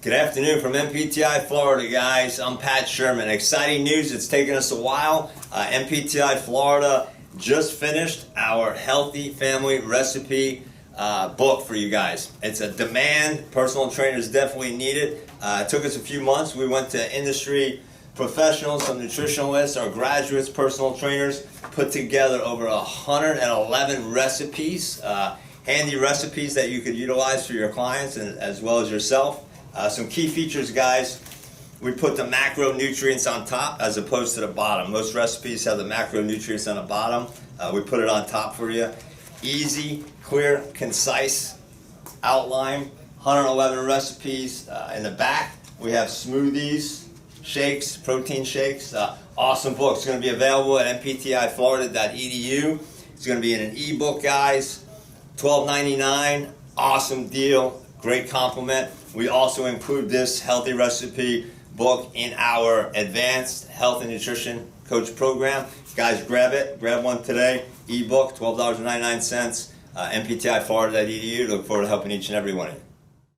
Good afternoon from NPTI Florida, guys. I'm Pat Sherman. Exciting news. It's taken us a while. NPTI Florida just finished our Healthy Family Recipe book for you guys. It's a demand. Personal trainers definitely need it. It took us a few months. We went to industry professionals, some nutritionalists, our graduates, personal trainers, put together over 111 recipes, handy recipes that you could utilize for your clients and as well as yourself. Some key features, guys. We put the macronutrients on top as opposed to the bottom. Most recipes have the macronutrients on the bottom. We put it on top for you. Easy, clear, concise outline. 111 recipes. In the back, we have smoothies, shakes, protein shakes. Awesome book. It's going to be available at nptiflorida.edu. It's going to be in an ebook, guys. $12.99. Awesome deal. Great compliment. We also include this healthy recipe book in our advanced health and nutrition coach program. Guys, grab it. Grab one today. Ebook, $12.99. nptiflorida.edu. Look forward to helping each and every one of you.